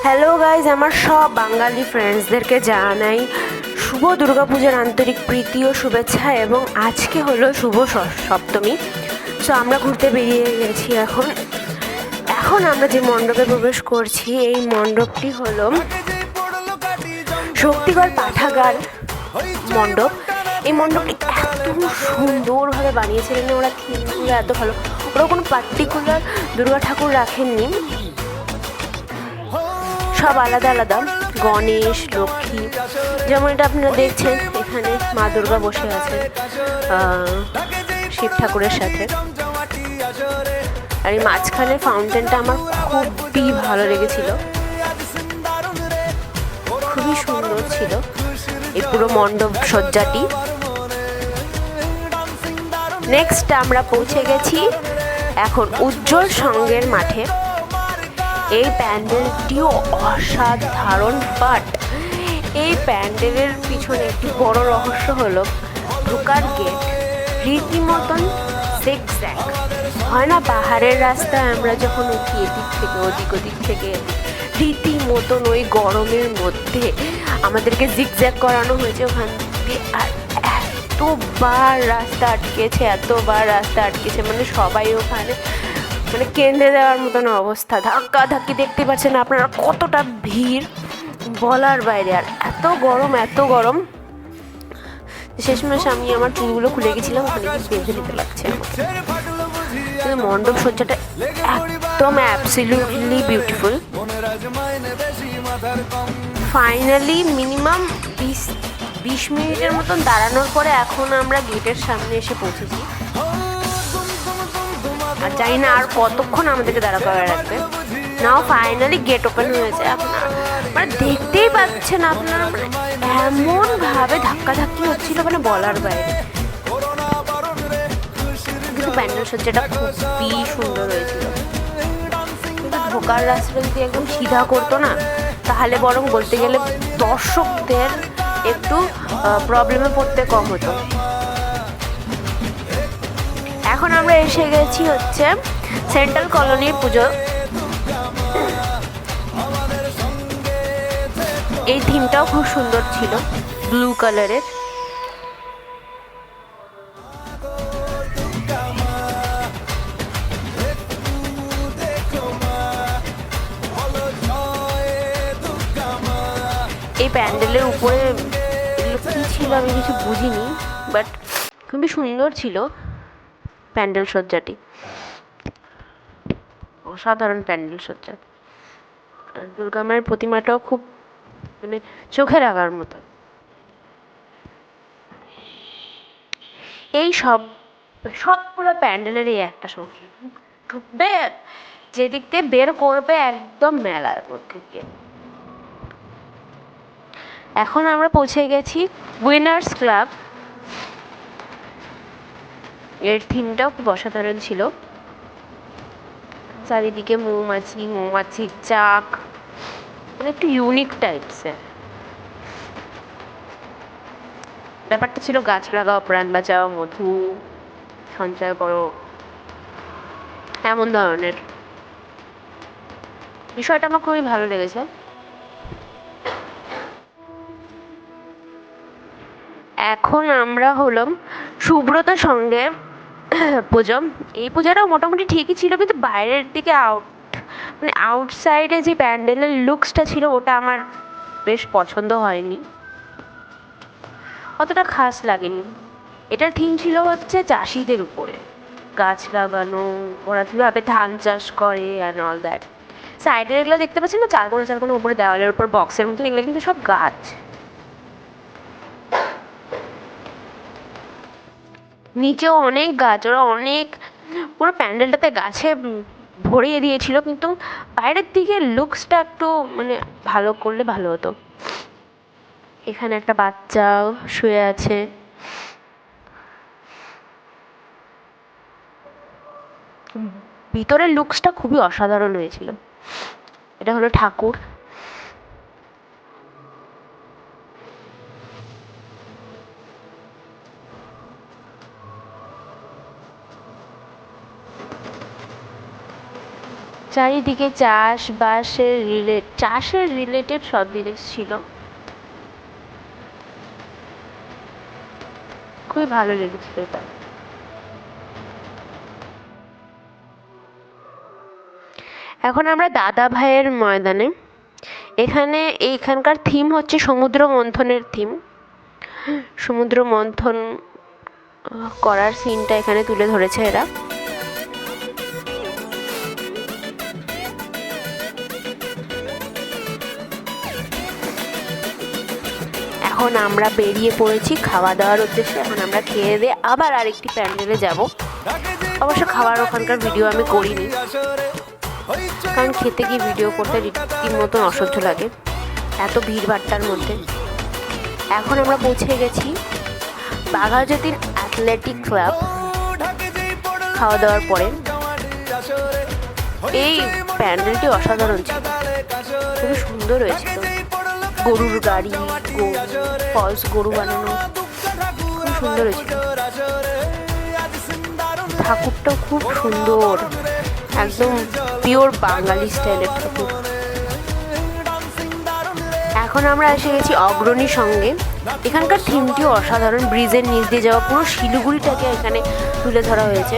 Hello guys, আমার সব বাঙালি ফ্রেন্ডসদেরকে জানাই শুভ দুর্গাপূজার আন্তরিক প্রীতি ও শুভেচ্ছা। এবং আজকে হলো শুভ সপ্তমী। সো আমরা ঘুরতে বেরিয়ে গেছি। এখন আমরা যে মণ্ডপে প্রবেশ করছি, এই মণ্ডপটি হলো শক্তিগড় পাঠাগার মণ্ডপ। এই মণ্ডপটি এত সুন্দরভাবে বানিয়েছিলেন ওরা, থিমগুলো এত ভালো। ওরা কোনো পার্টিকুলার দুর্গা ঠাকুর রাখেননি, সব আলাদা আলাদা। গণেশ, লক্ষ্মী, যেমন এটা আপনারা দেখছেন, এখানে মা দুর্গা বসে আছে শিব ঠাকুরের সাথে। আর এই মাঝখানে ফাউন্টেনটা আমার খুবই ভালো লেগেছিল, খুবই সুন্দর ছিল এই পুরো মণ্ডপ সজ্জাটি। নেক্সট আমরা পৌঁছে গেছি এখন উজ্জ্বল সঙ্গের মাঠে। এই প্যান্ডেলটিও অসাধারণ, বাট এই প্যান্ডেলের পিছনে একটি বড় রহস্য হলো ঢোকার গেট রীতিমতন জিগজ্যাগ হয় না। পাহাড়ের রাস্তায় আমরা যখন উঠি এদিক থেকে ওদিক থেকে, রীতিমতন ওই গরমের মধ্যে আমাদেরকে জিগজ্যাগ করানো হয়েছে ওখান থেকে। আর এতবার রাস্তা আটকেছে, মানে সবাই ওখানে মানে কেঁদে দেওয়ার মতন অবস্থা। ধাক্কা ধাক্কি দেখতে পাচ্ছেন আপনারা কতটা ভিড়, বলার বাইরে। আর এত গরম শেষমেশ আমি আমার চুলগুলো খুলে গেছিলাম, ওখানে গিয়ে বেঁধে নিতে লাগছে আমাকে। কিন্তু মণ্ডপ সজ্জাটা একদম অ্যাবসলিউটলি বিউটিফুল। ফাইনালি মিনিমাম 20 মিনিটের মতন দাঁড়ানোর পরে এখন আমরা গেটের সামনে এসে পৌঁছেছি। আর জানি না আর কতক্ষণ আমাদেরকে দাঁড়া করা রাখবে। নাও ফাইনালি গেট ওপেন হয়েছে। আপনারা মানে দেখতেই পাচ্ছেন আপনারা, মানে এমনভাবে ধাক্কাধাক্কি হচ্ছিল মানে বলার বাইরে। কিন্তু প্যান্ডেল সজ্জাটা খুবই সুন্দর হয়েছিল। কিন্তু ঢোকার রাস্তাটা যদি একদম সিধা করতো না, তাহলে বরং বলতে গেলে দর্শকদের একটু প্রবলেমে পড়তে কম হতো। এখন আমরা এসে গেছি হচ্ছে সেন্ট্রাল কলোনির পুজো। এই থিমটাও খুব সুন্দর ছিল, ব্লু কালারের। এই প্যান্ডেলের উপরে এগুলো কী ছিল আমি কিছু বুঝিনি, বাট খুবই সুন্দর ছিল প্যান্ডেল সজ্জাটি। অসাধারণ প্যান্ডেল সজ্জা। দুর্গা মায়ের প্রতিমাটাও খুব মানে চোখে লাগার মতো। এই সবগুলো প্যান্ডেলের এই একটা সমস্যা, ঢুকবে যেদিক দিয়ে বের করবে একদম মেলার মধ্যে গিয়ে। এখন আমরা পৌঁছে গেছি উইনার্স ক্লাব। এর থিমটাও খুব অসাধারণ ছিল। চারিদিকে মৌমাছির চাক, মানে একটু ইউনিক টাইপসের ব্যাপারটা ছিল। গাছ লাগাও, প্রাণ বাঁচাও, মধু সঞ্চয় করো, এমন ধরনের বিষয়টা আমার খুবই ভালো লেগেছে। এখন আমরা হলাম সুব্রত সঙ্গে পুজো। এই পূজাটাও মোটামুটি ঠিকই ছিল, কিন্তু বাইরের দিকে মানে আউটসাইডে যে প্যান্ডেলের লুকসটা ছিল ওটা আমার বেশ পছন্দ হয়নি, অতটা খাস লাগেনি। এটার থিম ছিল হচ্ছে চাষিদের উপরে, গাছ লাগানো, ওরা কীভাবে ধান চাষ করে অ্যান্ড অল দ্যাট। সাইডে এগুলো দেখতে পাচ্ছেন না, চারকোনা উপরে দেওয়ালের উপর বক্সের মতো, এগুলো কিন্তু সব গাছ। নিচেও অনেক গাছ, ওরা অনেক পুরো প্যান্ডেলটাতে গাছে ভরিয়ে দিয়েছিল, কিন্তু বাইরের দিকে লুকসটা একটু মানে ভালো করলে ভালো হতো। এখানে একটা বাচ্চা শুয়ে আছে। ভিতরের লুকসটা খুবই অসাধারণ হয়েছিল। এটা হলো ঠাকুর। চারিদিকে চাষের রিলেটেড সব জিনিস ছিল, খুবই ভালো লেগেছিল এটা। এখন আমরা দাদা ভাইয়ের ময়দানে। এইখানকার থিম হচ্ছে সমুদ্র মন্থনের থিম। সমুদ্র মন্থন করার সিনটা এখানে তুলে ধরেছে এরা। এখন আমরা বেরিয়ে পড়েছি খাওয়া দাওয়ার উদ্দেশ্যে। এখন আমরা খেয়ে দিয়ে আবার আরেকটি প্যান্ডেলে যাব। অবশ্য খাওয়ার ওখানকার ভিডিও আমি করিনি, কারণ খেতে গিয়ে ভিডিও করতে রীতিমতো অসহ্য লাগে এত ভিড়ভাট্টার মধ্যে। এখন আমরা পৌঁছে গেছি বাঘাযতীন অ্যাথলেটিক ক্লাব। খাওয়া দাওয়ার পরে এই প্যান্ডেলটি অসাধারণ ছিল, খুবই সুন্দর হয়েছিল। গরুর গাড়ি, ফলস গরু বানানো, খুব সুন্দর হয়েছিল। ঠাকুরটাও খুব সুন্দর, একদম পিওর বাঙালি স্টাইলের ঠাকুর। এখন আমরা এসে গেছি অগ্রণীর সঙ্গে। এখানকার থিমটিও অসাধারণ। ব্রিজের নিচ দিয়ে যাওয়া পুরো শিলিগুড়িটাকে এখানে তুলে ধরা হয়েছে।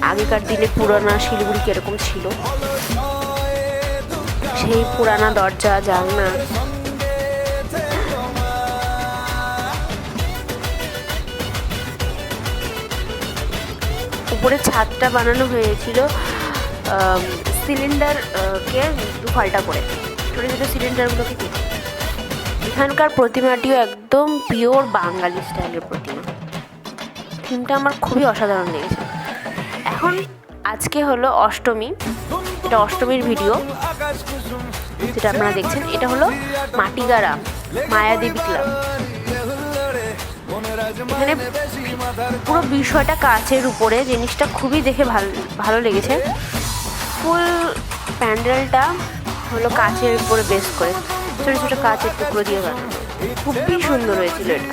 আগেকার দিনে পুরানা শিলিগুড়ি কিরকম ছিল, সেই পুরানা দরজা জানলা। উপরে ছাদটা বানানো হয়েছিল সিলিন্ডার কে দুফাল্টা করে, ছোটো ছোটো সিলিন্ডারগুলোকে কেটে। এখানকার প্রতিমাটিও একদম পিওর বাঙালি স্টাইলের প্রতিমা। থিমটা আমার খুবই অসাধারণ লেগেছে। এখন আজকে হলো অষ্টমী, এটা অষ্টমীর ভিডিও যেটা আপনারা দেখছেন। এটা হলো মাটিগাড়া মায়াদেবী ক্লাব। এখানে পুরো বিষয়টা কাচের উপরে, জিনিসটা খুবই দেখে ভালো লেগেছে। ফুল প্যান্ডেলটা হলো কাচের উপরে বেস করে, ছোটো ছোটো কাচের টুকরো দিয়ে বানানো, খুবই সুন্দর হয়েছিল এটা।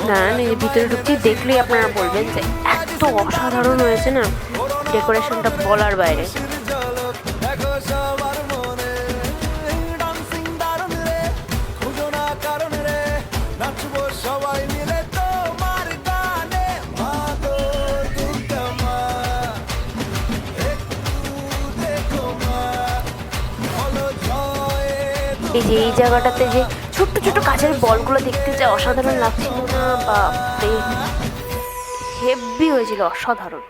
না ভিতরে ঢুকছি, দেখলেই আপনারা বলবেন যে এত অসাধারণ হয়েছে না, ডেকোরেশনটা বলার বাইরে। এই জায়গাটাতে যে ছোট্ট ছোট্ট কাচের বলগুলো দেখতে যে অসাধারণ লাগছিল না, বা হেভি হয়েছিল, অসাধারণ।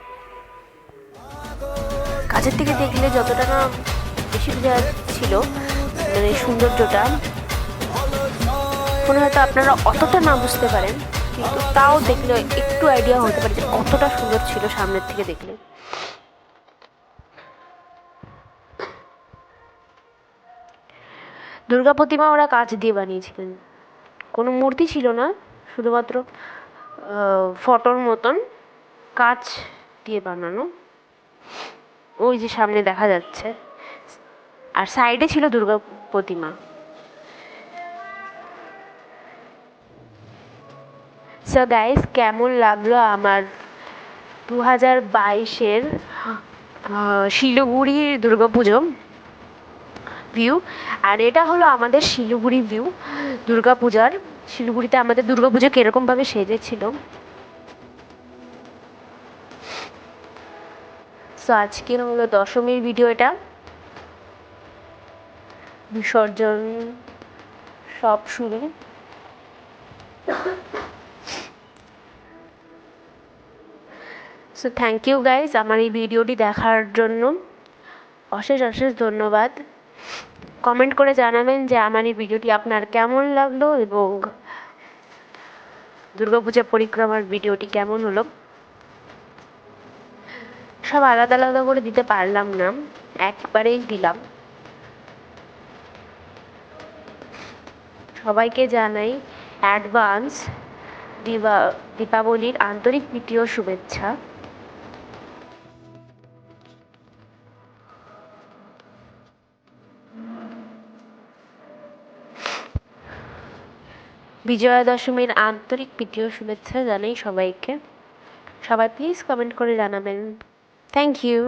কাছের থেকে দেখলে যতটা না বেশি বোঝা ছিল, মানে সৌন্দর্যটা, মনে হয়তো আপনারা অতটা না বুঝতে পারেন, কিন্তু তাও দেখলে একটু আইডিয়া হতে পারে যে কতটা সুন্দর ছিল সামনের থেকে দেখলে। দুর্গা প্রতিমা ওরা কাঁচ দিয়ে বানিয়েছিলেন, কোনো মূর্তি ছিল না, শুধুমাত্র ফটোর মতন কাঁচ দিয়ে বানানো। ওই যে সামনে দেখা যাচ্ছে, আর সাইডে ছিল দুর্গা প্রতিমা। সো গাইস, কেমন লাগলো আমার 2022-এর শিলিগুড়ির দুর্গাপুজো ভিউ? আর এটা হলো আমাদের শিলিগুড়ি ভিউ দুর্গাপূজার। শিলিগুড়িতে আমাদের দুর্গাপুজো কীরকমভাবে সেজেছিল। সো আজকের হলো দশমীর ভিডিও, এটা বিসর্জন সব শুরু। সো থ্যাংক ইউ গাইজ আমার এই ভিডিওটি দেখার জন্য, অশেষ অশেষ ধন্যবাদ। কমেন্ট করে জানাবেন যে আমার এই ভিডিওটি আপনার কেমন লাগলো এবং দুর্গাপূজা পরিক্রমার ভিডিওটি কেমন হলো। সব আলাদা আলাদা করে দিতে পারলাম না, একবারেই দিলাম। সবাইকে জানাই অ্যাডভান্স দীপাবলির আন্তরিক প্রীতি ও শুভেচ্ছা। বিজয়া দশমীর আন্তরিক প্রীতি ও শুভেচ্ছা জানাই সবাইকে। সবাই প্লিজ কমেন্ট করে জানাবেন। Thank you.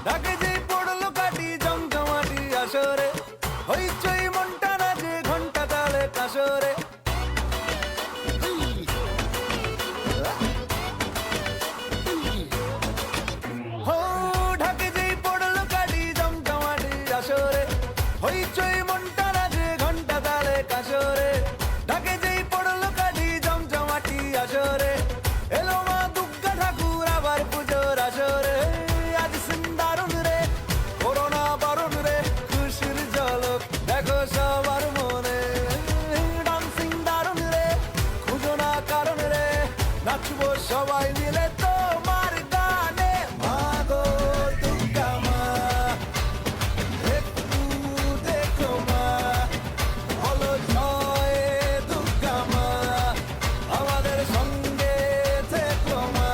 ঢাকে যেই পড়লো কাটি জমজমাটি আসরে, হইচই মনটা নাচে ঘন্টা তালে কাসরে। হো, ঢাকে যেই পড়লো কাটি জমজমাটি আসরে, হইচই মনটা নাচে ঘন্টা তালে কাসরে। ঢাকে যেই পড়লো কাটি জমজমাটি আসরে, এলো মা দুর্গা ঠাকুর আবার পুজোর আসরে। আজ সিন্দারুন রে, করোনা বারণ রে, খুশির ঝলক দেখো সবার মনে। ডান্সিং দারুন রে, খুঁজো না কারণ রে, নাচবো সবাই মিলে তোমার গানে। মা গো দুর্গা মা, একটু দেখো মা, বলো জয় দুর্গা মা, আমাদের সঙ্গে থেকো মা।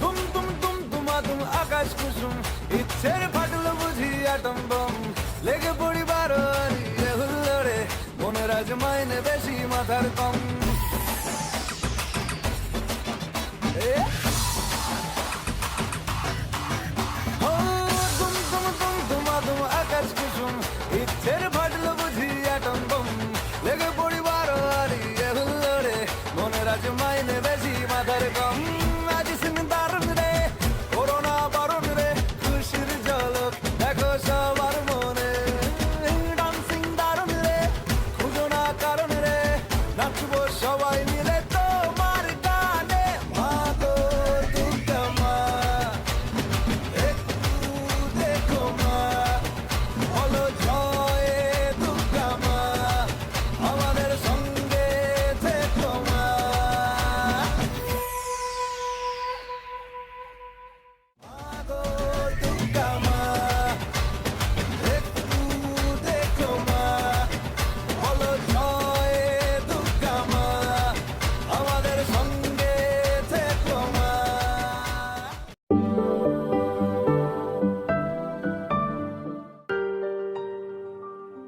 তুম তুম তুম তুমা তুম আকাশ কুসুম, ইচ্ছের ফাটলো বুঝি আটম বম। লেগে পড়ি বারোয়ারি রে হুল্লোড়ে, মনের আজ মাইনে বেশি মাথার কম। এ